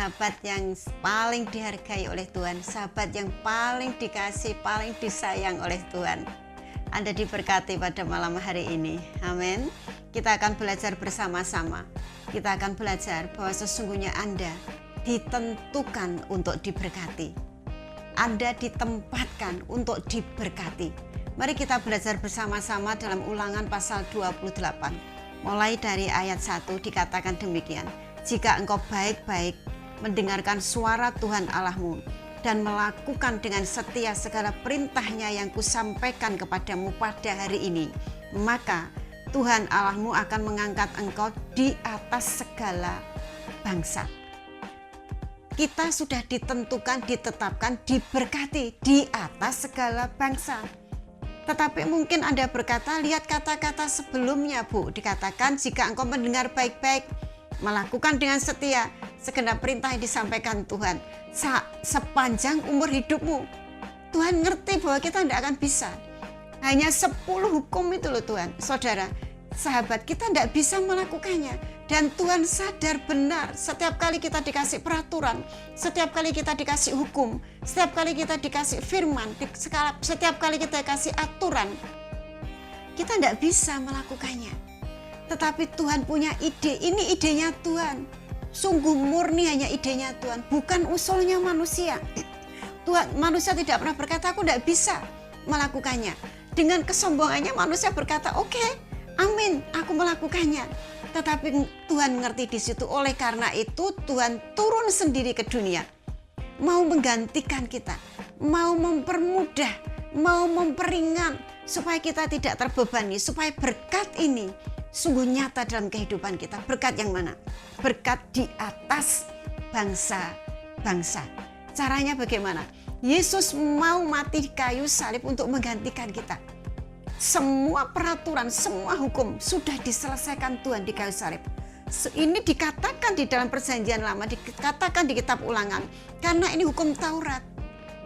sahabat yang paling dihargai oleh Tuhan, sahabat yang paling dikasih, paling disayang oleh Tuhan. Anda diberkati pada malam hari ini. Amin. Kita akan belajar bersama-sama. Kita akan belajar bahwa sesungguhnya Anda ditentukan untuk diberkati. Anda ditempatkan untuk diberkati. Mari kita belajar bersama-sama dalam Ulangan pasal 28. Mulai dari ayat 1 dikatakan demikian. Jika engkau baik-baik mendengarkan suara Tuhan Allahmu dan melakukan dengan setia segala perintahnya yang kusampaikan kepadamu pada hari ini, maka Tuhan Allahmu akan mengangkat engkau di atas segala bangsa. Kita sudah ditentukan, ditetapkan, diberkati di atas segala bangsa. Tetapi mungkin Anda berkata, lihat kata-kata sebelumnya, Bu. Dikatakan jika engkau mendengar baik-baik, melakukan dengan setia segenap perintah yang disampaikan Tuhan sepanjang umur hidupmu. Tuhan ngerti bahwa kita tidak akan bisa. Hanya 10 hukum itu loh Tuhan. Saudara, sahabat, kita tidak bisa melakukannya. Dan Tuhan sadar benar setiap kali kita dikasih peraturan, setiap kali kita dikasih hukum, setiap kali kita dikasih firman, setiap kali kita dikasih aturan, kita tidak bisa melakukannya. Tetapi Tuhan punya ide, ini idenya Tuhan. Sungguh murni hanya idenya Tuhan, bukan usulnya manusia. Tuhan, manusia tidak pernah berkata, aku tidak bisa melakukannya. Dengan kesombongannya manusia berkata, oke, amin, aku melakukannya. Tetapi Tuhan mengerti di situ, oleh karena itu Tuhan turun sendiri ke dunia. Mau menggantikan kita, mau mempermudah, mau memperingan, supaya kita tidak terbebani, supaya berkat ini sungguh nyata dalam kehidupan kita. Berkat yang mana? Berkat di atas bangsa-bangsa. Caranya bagaimana? Yesus mau mati di kayu salib untuk menggantikan kita. Semua peraturan, semua hukum sudah diselesaikan Tuhan di kayu salib. Ini dikatakan di dalam perjanjian lama, dikatakan di kitab Ulangan. Karena ini hukum Taurat.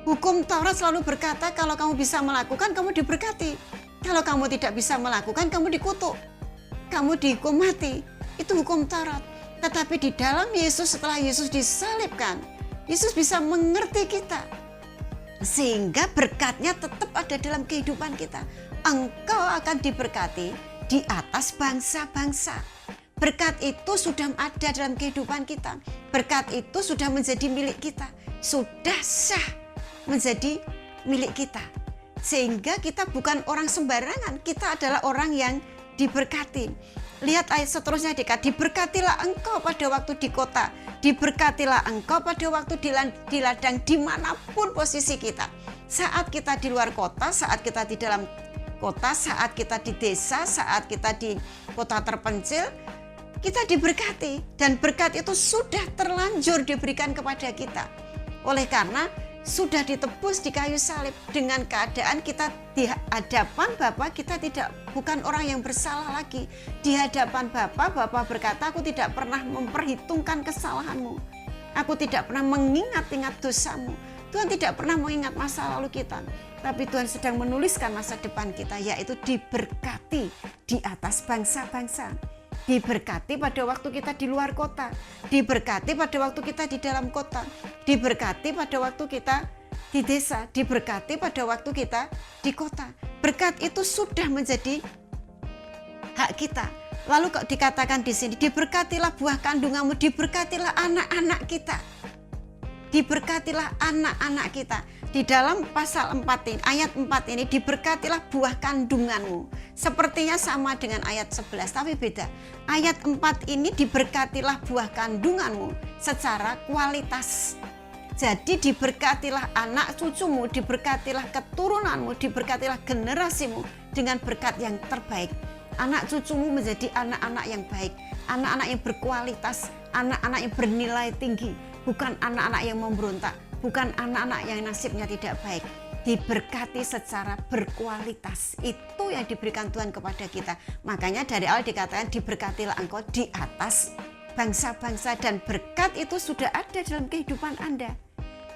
Hukum Taurat selalu berkata kalau kamu bisa melakukan, kamu diberkati. Kalau kamu tidak bisa melakukan, kamu dikutuk. Kamu dihukum mati. Itu hukum Taurat. Tetapi di dalam Yesus, setelah Yesus disalibkan, Yesus bisa mengerti kita. Sehingga berkatnya tetap ada dalam kehidupan kita. Engkau akan diberkati di atas bangsa-bangsa. Berkat itu sudah ada dalam kehidupan kita. Berkat itu sudah menjadi milik kita. Sudah sah menjadi milik kita. Sehingga kita bukan orang sembarangan. Kita adalah orang yang diberkati. Lihat ayat seterusnya, diberkatilah engkau pada waktu di kota, diberkatilah engkau pada waktu di ladang, dimanapun posisi kita. Saat kita di luar kota, saat kita di dalam kota, saat kita di desa, saat kita di kota terpencil, kita diberkati. Dan berkat itu sudah terlanjur diberikan kepada kita. Oleh karena sudah ditebus di kayu salib, dengan keadaan kita di hadapan Bapa, kita bukan orang yang bersalah lagi. Di hadapan Bapa, Bapa berkata, aku tidak pernah memperhitungkan kesalahanmu. Aku tidak pernah mengingat-ingat dosamu. Tuhan tidak pernah mengingat masa lalu kita. Tapi Tuhan sedang menuliskan masa depan kita, yaitu diberkati di atas bangsa-bangsa. Diberkati pada waktu kita di luar kota, diberkati pada waktu kita di dalam kota, diberkati pada waktu kita di desa, diberkati pada waktu kita di kota. Berkat itu sudah menjadi hak kita. Lalu kok dikatakan di sini, diberkatilah buah kandunganmu, diberkatilah anak-anak kita. Diberkatilah anak-anak kita. Di dalam pasal 4 ini, ayat 4 ini, diberkatilah buah kandunganmu. Sepertinya sama dengan ayat 11, tapi beda. Ayat 4 ini, diberkatilah buah kandunganmu secara kualitas. Jadi diberkatilah anak cucumu, diberkatilah keturunanmu, diberkatilah generasimu dengan berkat yang terbaik. Anak cucumu menjadi anak-anak yang baik, anak-anak yang berkualitas, anak-anak yang bernilai tinggi, bukan anak-anak yang memberontak, bukan anak-anak yang nasibnya tidak baik. Diberkati secara berkualitas. Itu yang diberikan Tuhan kepada kita. Makanya dari awal dikatakan diberkatilah engkau di atas bangsa-bangsa. Dan berkat itu sudah ada dalam kehidupan Anda.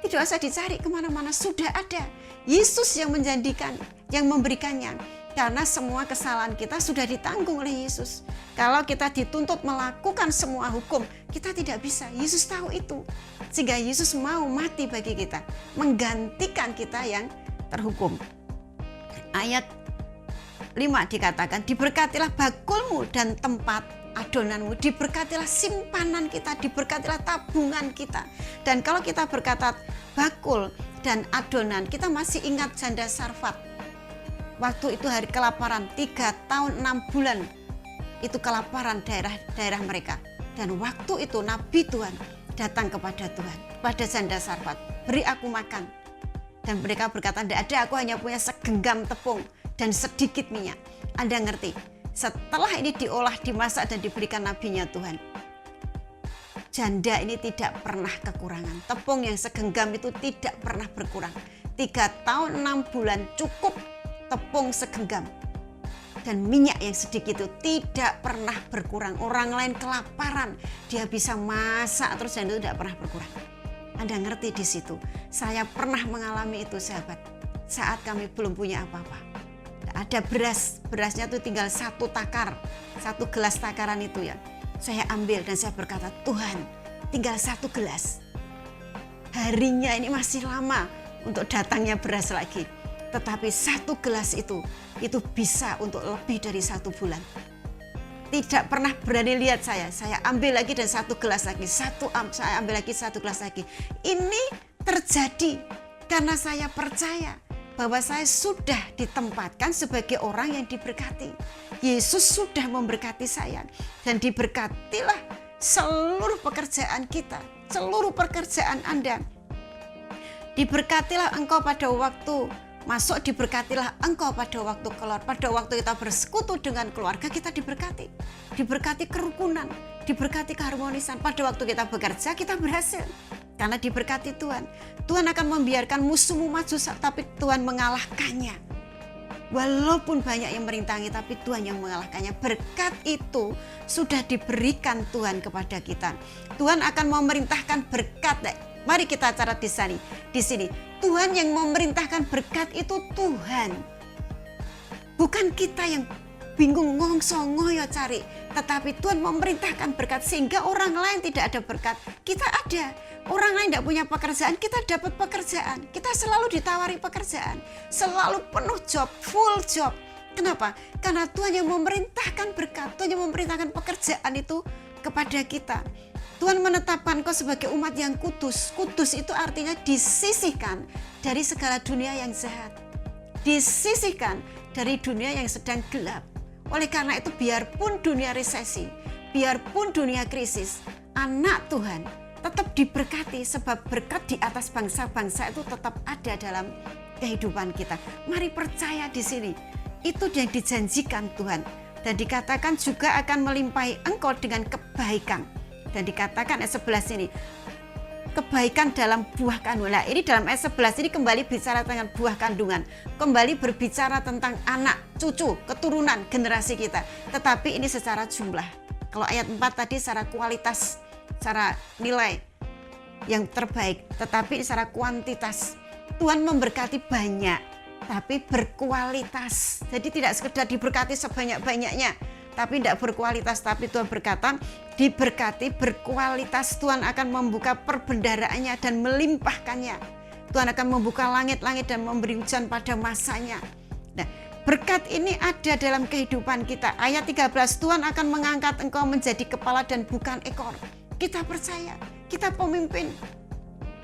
Tidak usah dicari kemana-mana, sudah ada. Yesus yang menjanjikan, yang memberikannya. Karena semua kesalahan kita sudah ditanggung oleh Yesus. Kalau kita dituntut melakukan semua hukum, kita tidak bisa. Yesus tahu itu. Sehingga Yesus mau mati bagi kita, menggantikan kita yang terhukum. Ayat 5 dikatakan, diberkatilah bakulmu dan tempat adonanmu, diberkatilah simpanan kita, diberkatilah tabungan kita. Dan kalau kita berkata bakul dan adonan, kita masih ingat janda Sarfat. Waktu itu hari kelaparan, 3 tahun 6 bulan itu kelaparan daerah mereka. Dan waktu itu Nabi Tuhan datang kepada Tuhan, pada janda Sarfat, beri aku makan. Dan mereka berkata, tidak ada, aku hanya punya segenggam tepung dan sedikit minyak. Anda ngerti, setelah ini diolah, dimasak dan diberikan nabinya Tuhan, janda ini tidak pernah kekurangan. Tepung yang segenggam itu tidak pernah berkurang. 3 tahun 6 bulan cukup tepung segenggam. Dan minyak yang sedikit itu tidak pernah berkurang. Orang lain kelaparan, dia bisa masak terus dan itu tidak pernah berkurang. Anda ngerti di situ. Saya pernah mengalami itu, sahabat. Saat kami belum punya apa-apa. Ada beras, berasnya itu tinggal 1 takar, 1 gelas takaran itu ya. Saya ambil dan saya berkata, Tuhan, tinggal 1 gelas. Harinya ini masih lama untuk datangnya beras lagi. Tetapi 1 gelas itu bisa untuk lebih dari 1 bulan. Tidak pernah berani lihat saya ambil lagi dan 1 gelas lagi, saya ambil lagi 1 gelas lagi. Ini terjadi karena saya percaya bahwa saya sudah ditempatkan sebagai orang yang diberkati. Yesus sudah memberkati saya dan diberkatilah seluruh pekerjaan kita, seluruh pekerjaan Anda. Diberkatilah engkau pada waktu masuk, diberkatilah engkau pada waktu keluar. Pada waktu kita bersekutu dengan keluarga, kita diberkati. Diberkati kerukunan, diberkati keharmonisan. Pada waktu kita bekerja, kita berhasil. Karena diberkati Tuhan. Tuhan akan membiarkan musuhmu maju, tapi Tuhan mengalahkannya. Walaupun banyak yang merintangi, tapi Tuhan yang mengalahkannya. Berkat itu sudah diberikan Tuhan kepada kita. Tuhan akan memerintahkan berkat. Mari kita catat di sini. Tuhan yang memerintahkan berkat itu Tuhan. Bukan kita yang bingung ngongso ngoyo cari. Tetapi Tuhan memerintahkan berkat sehingga orang lain tidak ada berkat. Kita ada. Orang lain tidak punya pekerjaan, kita dapat pekerjaan. Kita selalu ditawari pekerjaan. Selalu penuh job, full job. Kenapa? Karena Tuhan yang memerintahkan berkat. Tuhan yang memerintahkan pekerjaan itu kepada kita. Tuhan menetapkan kau sebagai umat yang kudus. Kudus itu artinya disisihkan dari segala dunia yang jahat. Disisihkan dari dunia yang sedang gelap. Oleh karena itu biarpun dunia resesi, biarpun dunia krisis, anak Tuhan tetap diberkati sebab berkat di atas bangsa-bangsa itu tetap ada dalam kehidupan kita. Mari percaya di sini. Itu yang dijanjikan Tuhan. Dan dikatakan juga akan melimpahi engkau dengan kebaikan. Dan dikatakan ayat 11 ini, kebaikan dalam buah kandungan. Nah, ini dalam ayat 11 ini kembali bicara tentang buah kandungan. Kembali berbicara tentang anak, cucu, keturunan, generasi kita. Tetapi ini secara jumlah. Kalau ayat 4 tadi secara kualitas, secara nilai yang terbaik. Tetapi secara kuantitas. Tuhan memberkati banyak, tapi berkualitas. Jadi tidak sekedar diberkati sebanyak-banyaknya, tapi tidak berkualitas. Tapi Tuhan berkata, diberkati berkualitas. Tuhan akan membuka perbendaharaannya dan melimpahkannya. Tuhan akan membuka langit-langit dan memberi hujan pada masanya. Nah, berkat ini ada dalam kehidupan kita. Ayat 13, Tuhan akan mengangkat engkau menjadi kepala dan bukan ekor. Kita percaya, kita pemimpin,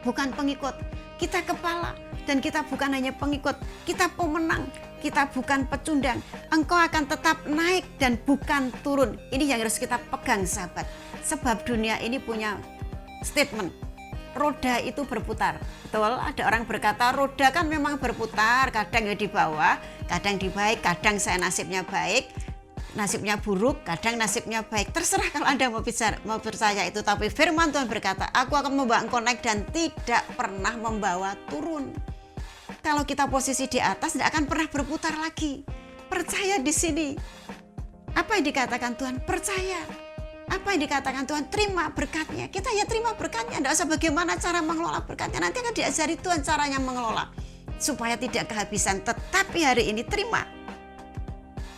bukan pengikut. Kita kepala dan kita bukan hanya pengikut. Kita pemenang, kita bukan pecundang. Engkau akan tetap naik dan bukan turun. Ini yang harus kita pegang, sahabat. Sebab dunia ini punya statement, roda itu berputar. Betul, ada orang berkata roda kan memang berputar, kadang di bawah, kadang di baik, kadang saya nasibnya baik, nasibnya buruk, kadang nasibnya baik. Terserah kalau Anda mau percaya itu. Tapi firman Tuhan berkata, aku akan membawa engkau naik dan tidak pernah membawa turun. Kalau kita posisi di atas tidak akan pernah berputar lagi. Percaya di sini. Apa yang dikatakan Tuhan? Percaya. Apa yang dikatakan Tuhan? Terima berkatnya. Kita ya terima berkatnya. Tidak usah bagaimana cara mengelola berkatnya. Nanti akan diajari Tuhan caranya mengelola supaya tidak kehabisan. Tetapi hari ini terima.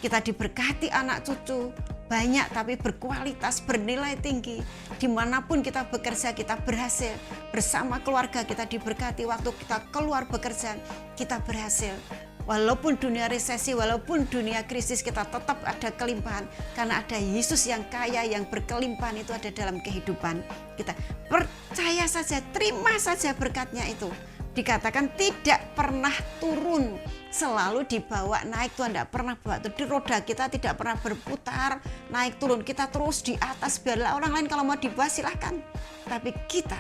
Kita diberkati anak cucu banyak tapi berkualitas, bernilai tinggi. Dimanapun kita bekerja, kita berhasil. Bersama keluarga kita diberkati. Waktu kita keluar bekerja, kita berhasil. Walaupun dunia resesi, walaupun dunia krisis, kita tetap ada kelimpahan. Karena ada Yesus yang kaya, yang berkelimpahan itu ada dalam kehidupan kita. Percaya saja, terima saja berkatnya itu. Dikatakan tidak pernah turun, selalu dibawa naik. Tuhan tidak pernah bawa di roda kita, tidak pernah berputar naik turun. Kita terus di atas, biarlah orang lain kalau mau di bawah silahkan. Tapi kita,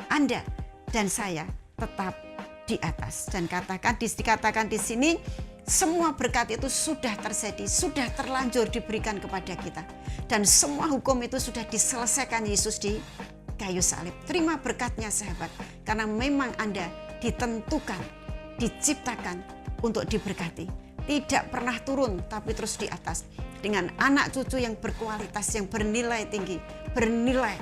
Anda dan saya tetap di atas. Dan dikatakan di sini semua berkat itu sudah terjadi, sudah terlanjur diberikan kepada kita. Dan semua hukum itu sudah diselesaikan Yesus di kayu salib. Terima berkatnya sahabat, karena memang Anda ditentukan, diciptakan untuk diberkati. Tidak pernah turun, tapi terus di atas. Dengan anak cucu yang berkualitas, yang bernilai tinggi, bernilai,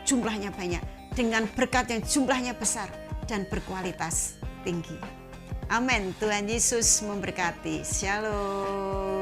jumlahnya banyak. Dengan berkat yang jumlahnya besar dan berkualitas tinggi. Amin. Tuhan Yesus memberkati. Shalom.